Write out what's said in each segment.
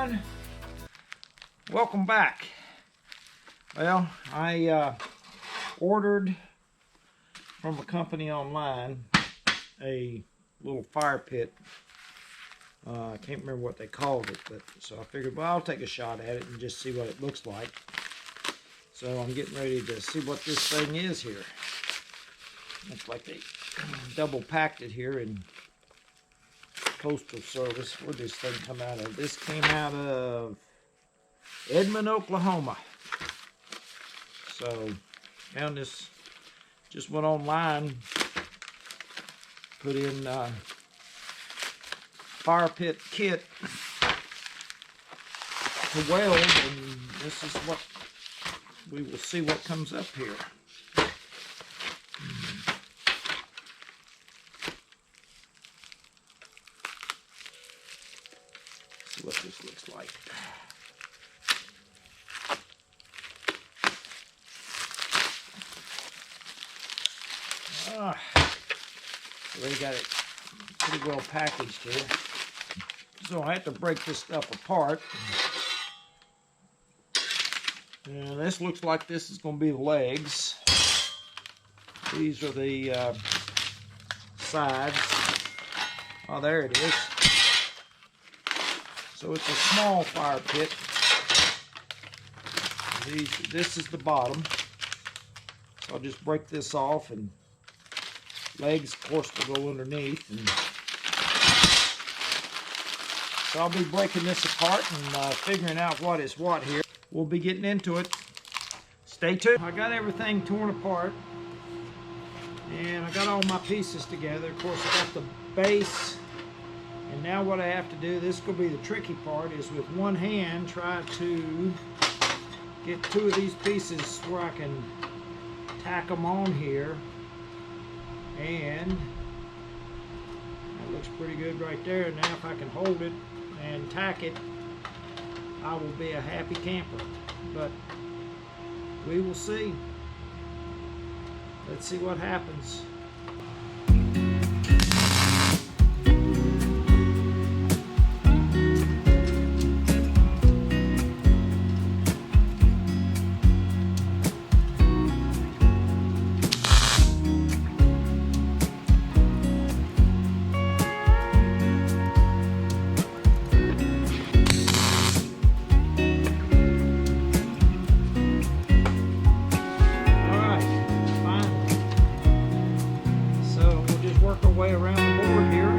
everyone, welcome back. Well, I ordered from a company online a little fire pit. I can't remember what they called it, but so I figured, well, I'll take a shot at it and just see what it looks like. So I'm getting ready to see what this thing is here. Looks like they double packed it here in Postal Service. Where'd this thing come out of? This came out of Edmond, Oklahoma. So found this, just went online, put in fire pit kit to weld, and this is what we will see what comes up here. See what this looks like. So they got it pretty well packaged here. So I have to break this stuff apart. And this looks like this is going to be the legs. These are the sides. Oh, there it is. So it's a small fire pit. This is the bottom. So I'll just break this off, and legs, of course, will go underneath. And so I'll be breaking this apart and figuring out what is what here. We'll be getting into it. Stay tuned. I got everything torn apart, and I got all my pieces together. Of course, I got the base, and now what I have to do, this will be the tricky part, is with one hand try to get two of these pieces where I can tack them on here, and that looks pretty good right there. Now if I can hold it and tack it, I will be a happy camper. But we will see. Let's see what happens. Way around the board here.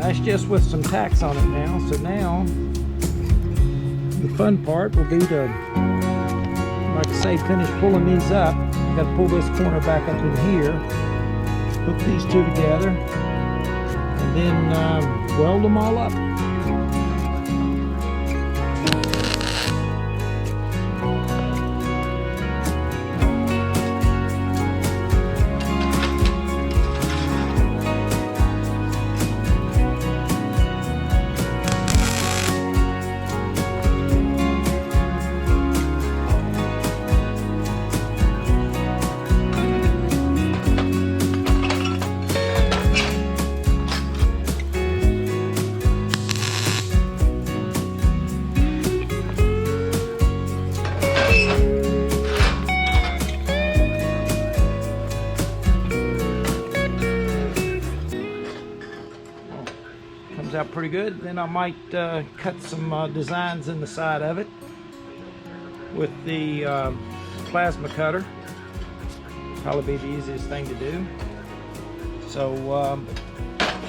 That's just with some tacks on it now. So now the fun part will be to, like I say, finish pulling these up. I've got to pull this corner back up in here, hook these two together, and then weld them all up. out pretty good. Then I might cut some designs in the side of it with the plasma cutter. Probably be the easiest thing to do. So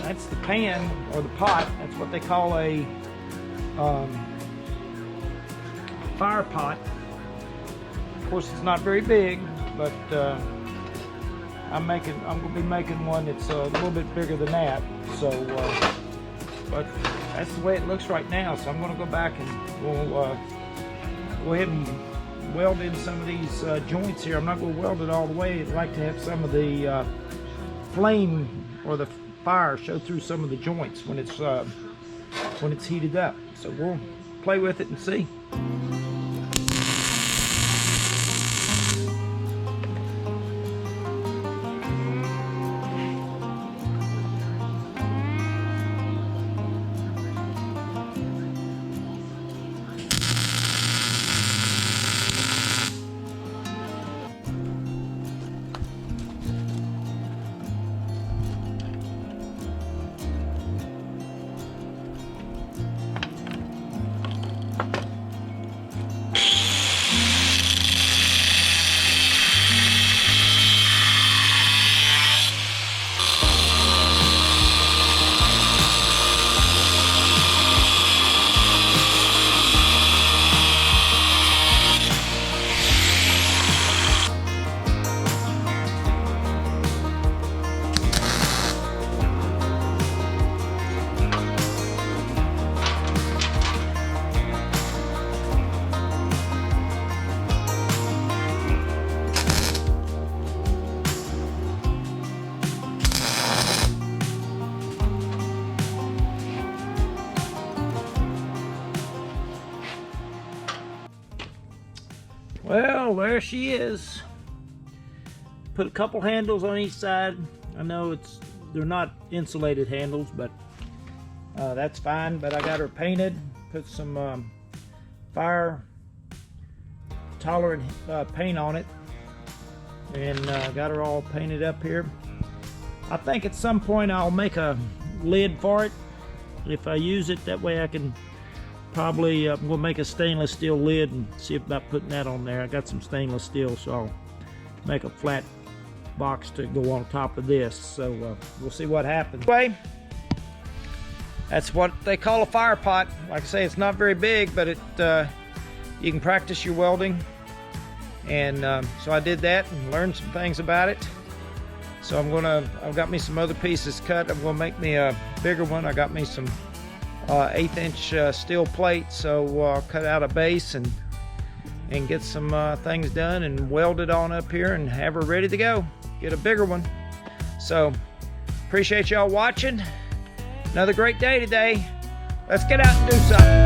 that's the pan or the pot. That's what they call a fire pot. Of course, it's not very big, but I'm going to be making one that's a little bit bigger than that. So, but that's the way it looks right now. So I'm going to go back and we'll go ahead and weld in some of these joints here. I'm not going to weld it all the way. I'd like to have some of the flame or the fire show through some of the joints when it's heated up. So we'll play with it and see. Well, there she is. Put a couple handles on each side. I know they're not insulated handles, but that's fine. But I got her painted. Put some fire tolerant paint on it, and got her all painted up here. I think at some point I'll make a lid for it if I use it. That way I can probably we'll make a stainless steel lid and see about putting that on there. I got some stainless steel, so I'll make a flat box to go on top of this. So we'll see what happens. Anyway, that's what they call a fire pot. Like I say, it's not very big, but you can practice your welding. And so I did that and learned some things about it. So I've got me some other pieces cut. I'm gonna make me a bigger one. I got me some 1/8 inch steel plate, so I'll cut out a base and get some things done and weld it on up here and have her ready to go. Get a bigger one. So appreciate y'all watching. Another great day today. Let's get out and do something.